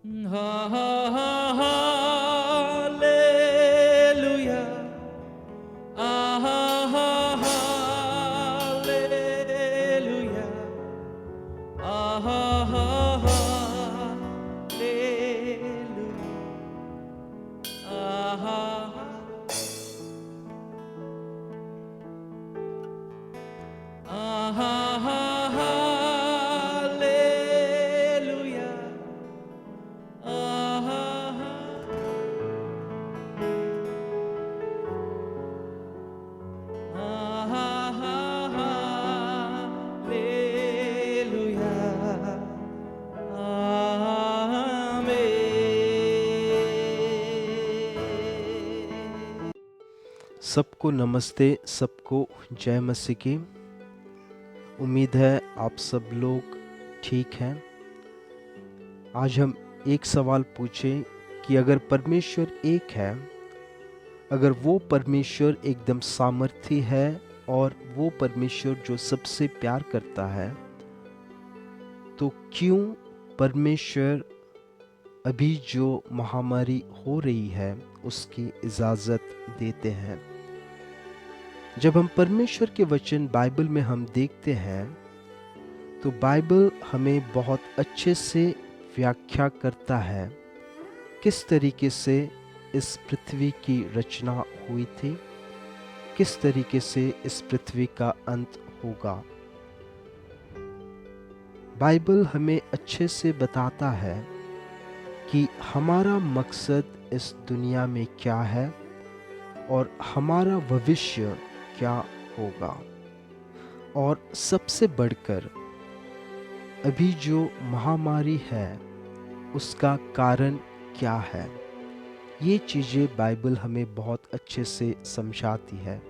Ha ha ha hallelujah. Ah ha ha hallelujah. Ah ha ha hallelujah. Ah ha ah ha hallelujah. Ah ha सबको नमस्ते, सबको जय मसीह की। उम्मीद है आप सब लोग ठीक हैं। आज हम एक सवाल पूछें कि अगर परमेश्वर एक है, अगर वो परमेश्वर एकदम सामर्थी है और वो परमेश्वर जो सबसे प्यार करता है, तो क्यों परमेश्वर अभी जो महामारी हो रही है उसकी इजाज़त देते हैं। जब हम परमेश्वर के वचन बाइबल में हम देखते हैं तो बाइबल हमें बहुत अच्छे से व्याख्या करता है किस तरीके से इस पृथ्वी की रचना हुई थी, किस तरीके से इस पृथ्वी का अंत होगा। बाइबल हमें अच्छे से बताता है कि हमारा मकसद इस दुनिया में क्या है और हमारा भविष्य क्या होगा। और सबसे बढ़कर अभी जो महामारी है उसका कारण क्या है, ये चीज़ें बाइबल हमें बहुत अच्छे से समझाती है।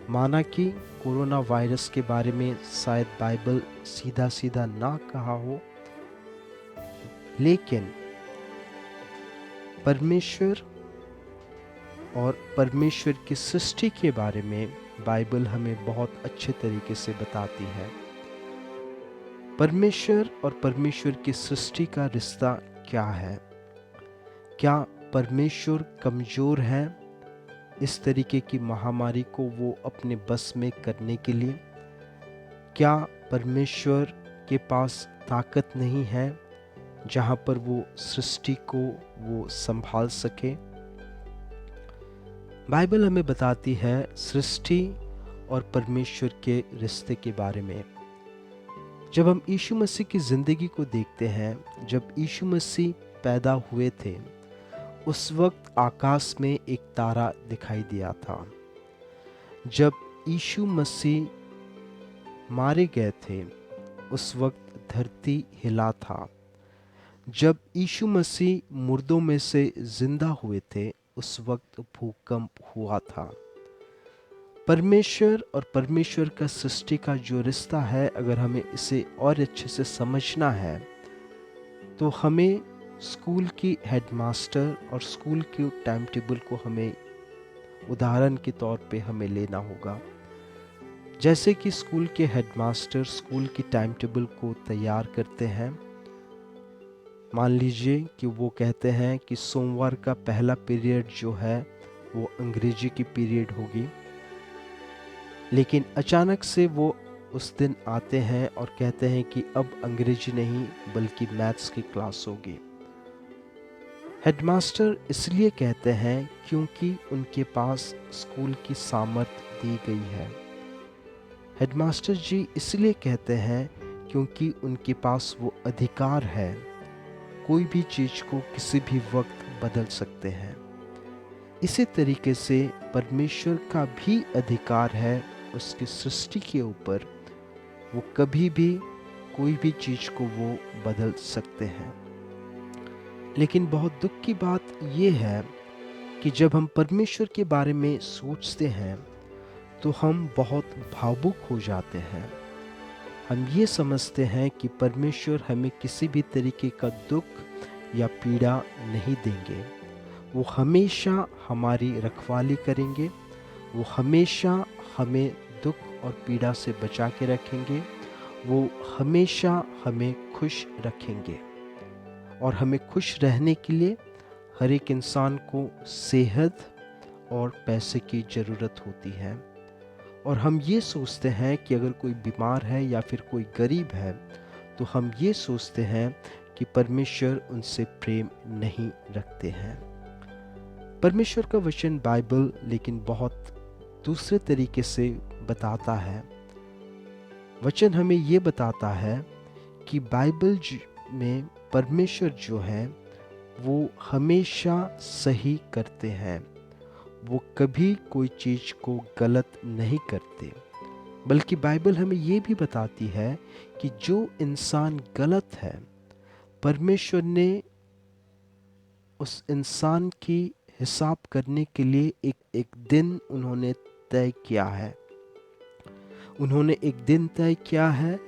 माना कि कोरोना वायरस के बारे में शायद बाइबल सीधा सीधा ना कहा हो, लेकिन परमेश्वर और परमेश्वर की सृष्टि के बारे में बाइबल हमें बहुत अच्छे तरीके से बताती है। परमेश्वर और परमेश्वर की सृष्टि का रिश्ता क्या है? क्या परमेश्वर कमज़ोर है इस तरीके की महामारी को वो अपने बस में करने के लिए? क्या परमेश्वर के पास ताकत नहीं है जहाँ पर वो सृष्टि को वो संभाल सके? बाइबल हमें बताती है सृष्टि और परमेश्वर के रिश्ते के बारे में। जब हम यीशु मसीह की ज़िंदगी को देखते हैं, जब यीशु मसीह पैदा हुए थे उस वक्त आकाश में एक तारा दिखाई दिया था। जब यीशु मसीह मारे गए थे उस वक्त धरती हिला था। जब यीशु मसीह मुर्दों में से जिंदा हुए थे उस वक्त भूकंप हुआ था। परमेश्वर और परमेश्वर का सृष्टि का जो रिश्ता है, अगर हमें इसे और अच्छे से समझना है तो हमें स्कूल की हेडमास्टर और स्कूल के टाइम टेबल को हमें उदाहरण के तौर पे हमें लेना होगा। जैसे कि स्कूल के हेडमास्टर स्कूल की टाइम टेबल को तैयार करते हैं। मान लीजिए कि वो कहते हैं कि सोमवार का पहला पीरियड जो है वो अंग्रेजी की पीरियड होगी, लेकिन अचानक से वो उस दिन आते हैं और कहते हैं कि अब अंग्रेजी नहीं बल्कि मैथ्स की क्लास होगी। हेडमास्टर इसलिए कहते हैं क्योंकि उनके पास स्कूल की सामर्थ्य दी गई है। हेडमास्टर जी इसलिए कहते हैं क्योंकि उनके पास वो अधिकार है, कोई भी चीज़ को किसी भी वक्त बदल सकते हैं। इसी तरीके से परमेश्वर का भी अधिकार है उसकी सृष्टि के ऊपर, वो कभी भी कोई भी चीज़ को वो बदल सकते हैं। लेकिन बहुत दुख की बात ये है कि जब हम परमेश्वर के बारे में सोचते हैं तो हम बहुत भावुक हो जाते हैं। हम ये समझते हैं कि परमेश्वर हमें किसी भी तरीके का दुख या पीड़ा नहीं देंगे। वो हमेशा हमारी रखवाली करेंगे, वो हमेशा हमें दुख और पीड़ा से बचा के रखेंगे, वो हमेशा हमें खुश रखेंगे। और हमें खुश रहने के लिए हर एक इंसान को सेहत और पैसे की ज़रूरत होती है। और हम ये सोचते हैं कि अगर कोई बीमार है या फिर कोई गरीब है, तो हम ये सोचते हैं कि परमेश्वर उनसे प्रेम नहीं रखते हैं। परमेश्वर का वचन बाइबल लेकिन बहुत दूसरे तरीके से बताता है। वचन हमें ये बताता है कि बाइबल में परमेश्वर जो है वो हमेशा सही करते हैं। वो कभी कोई चीज़ को गलत नहीं करते, बल्कि बाइबल हमें ये भी बताती है कि जो इंसान गलत है, परमेश्वर ने उस इंसान की हिसाब करने के लिए एक दिन उन्होंने तय किया है। उन्होंने एक दिन तय किया है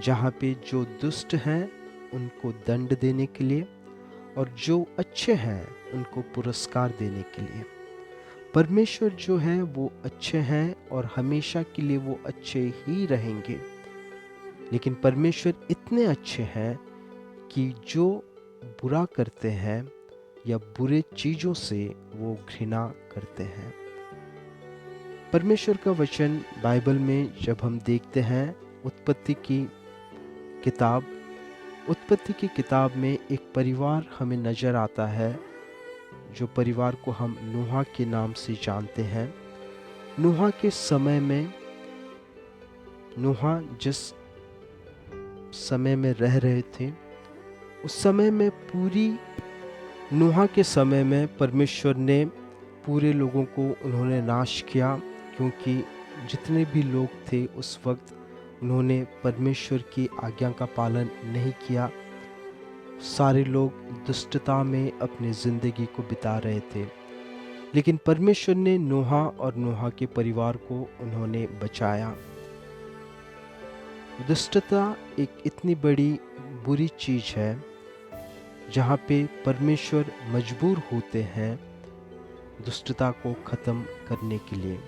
जहाँ पे जो दुष्ट हैं उनको दंड देने के लिए और जो अच्छे हैं उनको पुरस्कार देने के लिए। परमेश्वर जो है वो अच्छे हैं और हमेशा के लिए वो अच्छे ही रहेंगे। लेकिन परमेश्वर इतने अच्छे हैं कि जो बुरा करते हैं या बुरे चीज़ों से वो घृणा करते हैं। परमेश्वर का वचन बाइबल में जब हम देखते हैं उत्पत्ति की किताब में एक परिवार हमें नज़र आता है, जो परिवार को हम नूह के नाम से जानते हैं। नूह के समय में, नूह जिस समय में रह रहे थे, उस समय में नूह के समय में परमेश्वर ने पूरे लोगों को उन्होंने नाश किया, क्योंकि जितने भी लोग थे उस वक्त उन्होंने परमेश्वर की आज्ञा का पालन नहीं किया। सारे लोग दुष्टता में अपनी ज़िंदगी को बिता रहे थे। लेकिन परमेश्वर ने नूह और नूह के परिवार को उन्होंने बचाया। दुष्टता एक इतनी बड़ी बुरी चीज़ है जहाँ पे परमेश्वर मजबूर होते हैं दुष्टता को ख़त्म करने के लिए।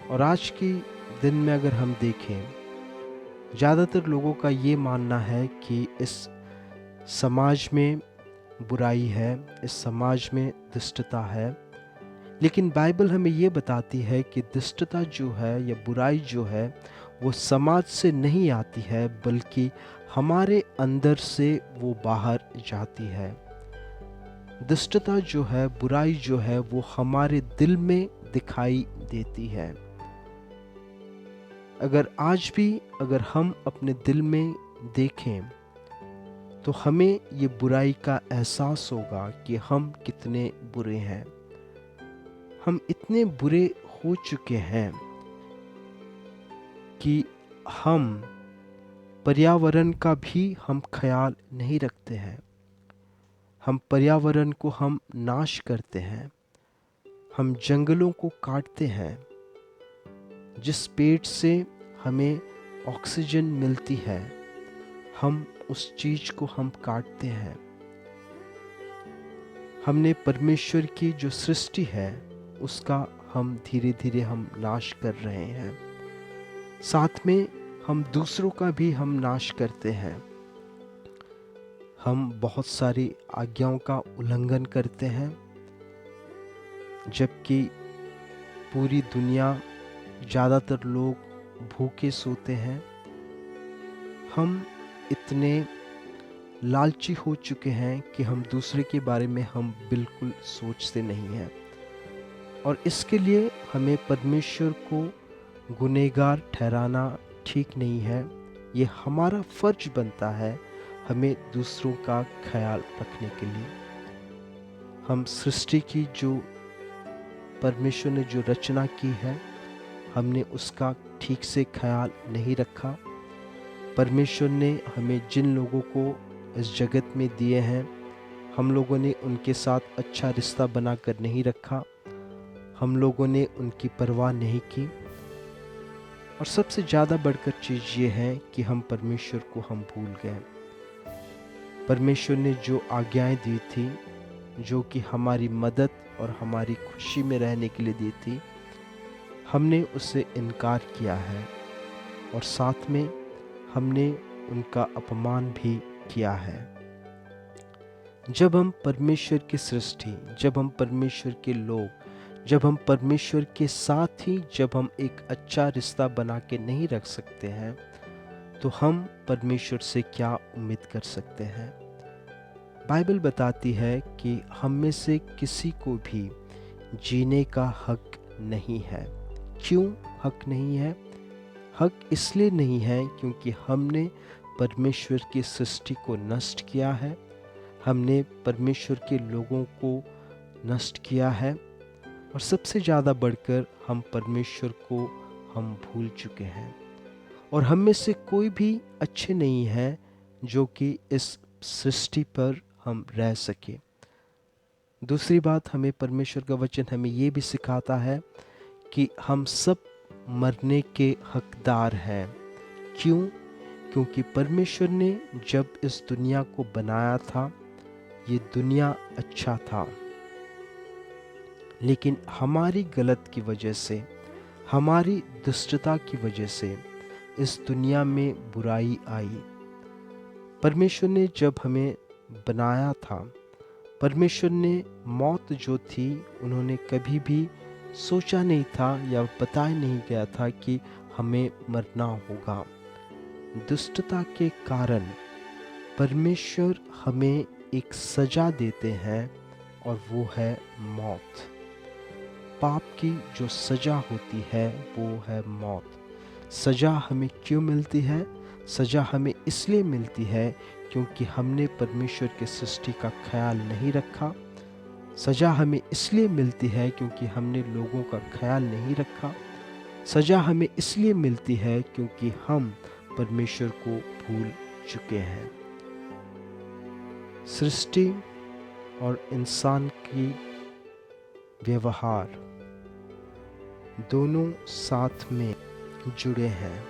और आज की दिन में अगर हम देखें, ज़्यादातर लोगों का ये मानना है कि इस समाज में बुराई है, इस समाज में दुष्टता है। लेकिन बाइबल हमें ये बताती है कि दुष्टता जो है या बुराई जो है वो समाज से नहीं आती है, बल्कि हमारे अंदर से वो बाहर जाती है। दुष्टता जो है, बुराई जो है, वो हमारे दिल में दिखाई देती है। अगर हम अपने दिल में देखें तो हमें ये बुराई का एहसास होगा कि हम कितने बुरे हैं। हम इतने बुरे हो चुके हैं कि हम पर्यावरण का भी हम ख्याल नहीं रखते हैं। हम पर्यावरण को हम नाश करते हैं। हम जंगलों को काटते हैं। जिस पेड़ से हमें ऑक्सीजन मिलती है, हम उस चीज़ को हम काटते हैं। हमने परमेश्वर की जो सृष्टि है उसका हम धीरे धीरे हम नाश कर रहे हैं। साथ में हम दूसरों का भी हम नाश करते हैं। हम बहुत सारी आज्ञाओं का उल्लंघन करते हैं, जबकि पूरी दुनिया, ज़्यादातर लोग भूखे सोते हैं। हम इतने लालची हो चुके हैं कि हम दूसरे के बारे में हम बिल्कुल सोचते नहीं हैं। और इसके लिए हमें परमेश्वर को गुनहगार ठहराना ठीक नहीं है। ये हमारा फर्ज बनता है हमें दूसरों का ख्याल रखने के लिए। हम सृष्टि की जो परमेश्वर ने जो रचना की है, हमने उसका ठीक से ख्याल नहीं रखा। परमेश्वर ने हमें जिन लोगों को इस जगत में दिए हैं, हम लोगों ने उनके साथ अच्छा रिश्ता बनाकर नहीं रखा। हम लोगों ने उनकी परवाह नहीं की। और सबसे ज़्यादा बढ़कर चीज़ ये है कि हम परमेश्वर को हम भूल गए। परमेश्वर ने जो आज्ञाएं दी थी, जो कि हमारी मदद और हमारी खुशी में रहने के लिए दी थी, हमने उससे इनकार किया है। और साथ में हमने उनका अपमान भी किया है। जब हम परमेश्वर की सृष्टि, जब हम परमेश्वर के लोग, जब हम परमेश्वर के साथ ही जब हम एक अच्छा रिश्ता बना के नहीं रख सकते हैं, तो हम परमेश्वर से क्या उम्मीद कर सकते हैं। बाइबल बताती है कि हम में से किसी को भी जीने का हक नहीं है। क्यों हक नहीं है? हक इसलिए नहीं है क्योंकि हमने परमेश्वर की सृष्टि को नष्ट किया है, हमने परमेश्वर के लोगों को नष्ट किया है, और सबसे ज़्यादा बढ़कर हम परमेश्वर को हम भूल चुके हैं। और हम में से कोई भी अच्छे नहीं है जो कि इस सृष्टि पर हम रह सके। दूसरी बात, हमें परमेश्वर का वचन हमें ये भी सिखाता है कि हम सब मरने के हकदार हैं। क्यों? क्योंकि परमेश्वर ने जब इस दुनिया को बनाया था, ये दुनिया अच्छा था, लेकिन हमारी गलत की वजह से, हमारी दुष्टता की वजह से इस दुनिया में बुराई आई। परमेश्वर ने जब हमें बनाया था, परमेश्वर ने मौत जो थी उन्होंने कभी भी सोचा नहीं था या बताया नहीं गया था कि हमें मरना होगा। दुष्टता के कारण परमेश्वर हमें एक सजा देते हैं और वो है मौत। पाप की जो सजा होती है वो है मौत। सजा हमें क्यों मिलती है? सजा हमें इसलिए मिलती है क्योंकि हमने परमेश्वर के सृष्टि का ख्याल नहीं रखा। सजा हमें इसलिए मिलती है क्योंकि हमने लोगों का ख्याल नहीं रखा। सजा हमें इसलिए मिलती है क्योंकि हम परमेश्वर को भूल चुके हैं। सृष्टि और इंसान की व्यवहार दोनों साथ में जुड़े हैं।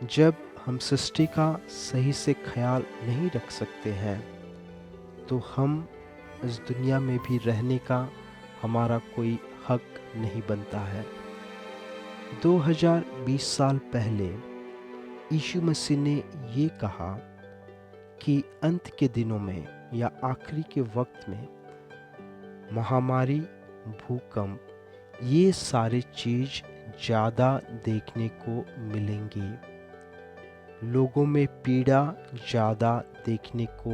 जब हम सृष्टि का सही से ख्याल नहीं रख सकते हैं, तो हम इस दुनिया में भी रहने का हमारा कोई हक नहीं बनता है। 2020 साल पहले यीशु मसीह ने ये कहा कि अंत के दिनों में या आखिरी के वक्त में महामारी, भूकंप, ये सारे चीज़ ज़्यादा देखने को मिलेंगी। लोगों में पीड़ा ज़्यादा देखने को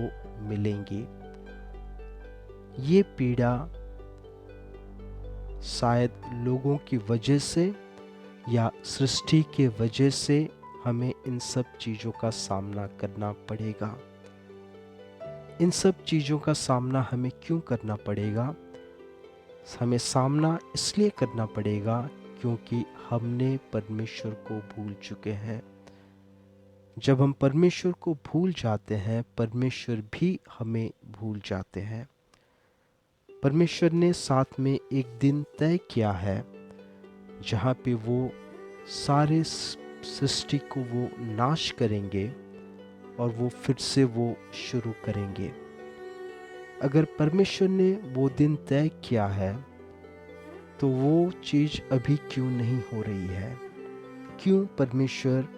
मिलेंगी। ये पीड़ा शायद लोगों की वजह से या सृष्टि के वजह से हमें इन सब चीज़ों का सामना करना पड़ेगा। इन सब चीज़ों का सामना हमें क्यों करना पड़ेगा? हमें सामना इसलिए करना पड़ेगा क्योंकि हमने परमेश्वर को भूल चुके हैं। जब हम परमेश्वर को भूल जाते हैं, परमेश्वर भी हमें भूल जाते हैं। परमेश्वर ने साथ में एक दिन तय किया है जहाँ पे वो सारे सृष्टि को वो नाश करेंगे और वो फिर से वो शुरू करेंगे। अगर परमेश्वर ने वो दिन तय किया है, तो वो चीज़ अभी क्यों नहीं हो रही है? क्यों परमेश्वर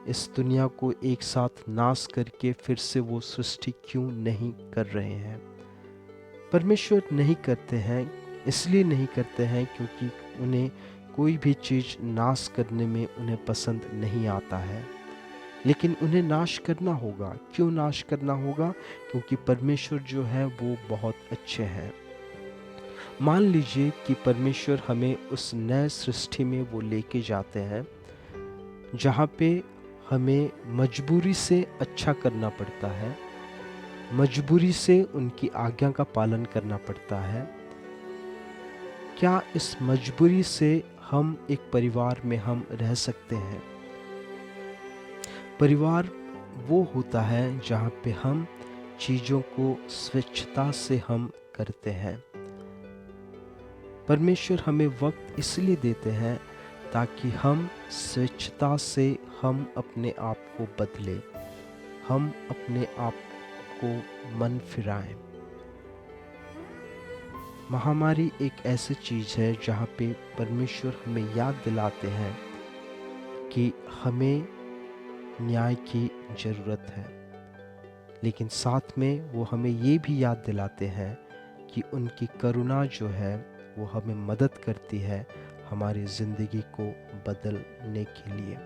इस दुनिया को एक साथ नाश करके फिर से वो सृष्टि क्यों नहीं कर रहे हैं? परमेश्वर नहीं करते हैं, इसलिए नहीं करते हैं क्योंकि उन्हें कोई भी चीज़ नाश करने में उन्हें पसंद नहीं आता है। लेकिन उन्हें नाश करना होगा। क्यों नाश करना होगा? क्योंकि परमेश्वर जो है वो बहुत अच्छे हैं। मान लीजिए कि परमेश्वर हमें उस नए सृष्टि में वो लेके जाते हैं जहाँ पे हमें मजबूरी से अच्छा करना पड़ता है, मजबूरी से उनकी आज्ञा का पालन करना पड़ता है। क्या इस मजबूरी से हम एक परिवार में हम रह सकते हैं? परिवार वो होता है जहाँ पे हम चीज़ों को स्वेच्छता से हम करते हैं। परमेश्वर हमें वक्त इसलिए देते हैं ताकि हम स्वेच्छता से हम अपने आप को बदलें, हम अपने आप को मन फिराएं। महामारी एक ऐसी चीज़ है जहाँ पे परमेश्वर हमें याद दिलाते हैं कि हमें न्याय की ज़रूरत है, लेकिन साथ में वो हमें ये भी याद दिलाते हैं कि उनकी करुणा जो है वो हमें मदद करती है हमारी ज़िंदगी को बदलने के लिए।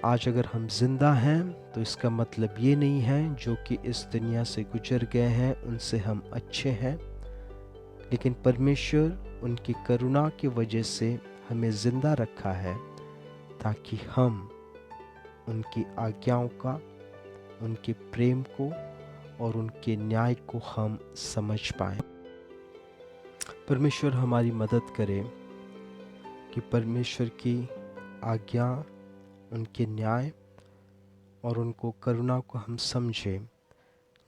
आज अगर हम ज़िंदा हैं तो इसका मतलब ये नहीं है जो कि इस दुनिया से गुजर गए हैं उनसे हम अच्छे हैं, लेकिन परमेश्वर उनकी करुणा की वजह से हमें ज़िंदा रखा है ताकि हम उनकी आज्ञाओं का, उनके प्रेम को और उनके न्याय को हम समझ पाएं। परमेश्वर हमारी मदद करे कि परमेश्वर की आज्ञा, उनके न्याय और उनको करुणा को हम समझें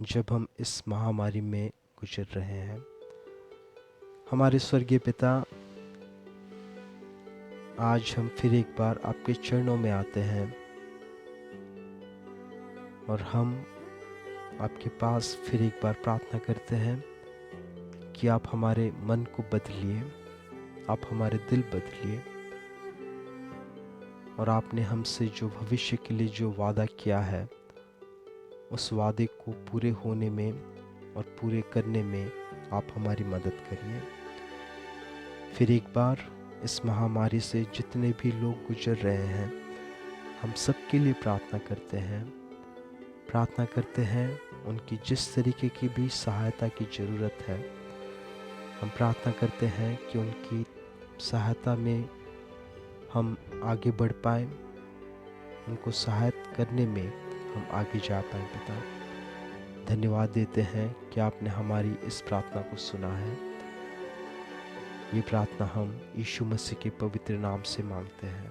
जब हम इस महामारी में गुजर रहे हैं। हमारे स्वर्गीय पिता, आज हम फिर एक बार आपके चरणों में आते हैं और हम आपके पास फिर एक बार प्रार्थना करते हैं कि आप हमारे मन को बदलिए, आप हमारे दिल बदलिए और आपने हमसे जो भविष्य के लिए जो वादा किया है उस वादे को पूरे होने में और पूरे करने में आप हमारी मदद करिए। फिर एक बार इस महामारी से जितने भी लोग गुजर रहे हैं हम सब के लिए प्रार्थना करते हैं उनकी जिस तरीके की भी सहायता की ज़रूरत है, हम प्रार्थना करते हैं कि उनकी सहायता में हम आगे बढ़ पाएँ, उनको सहायता करने में हम आगे जा पाएँ। पिता, धन्यवाद देते हैं कि आपने हमारी इस प्रार्थना को सुना है। ये प्रार्थना हम यीशु मसीह के पवित्र नाम से मांगते हैं,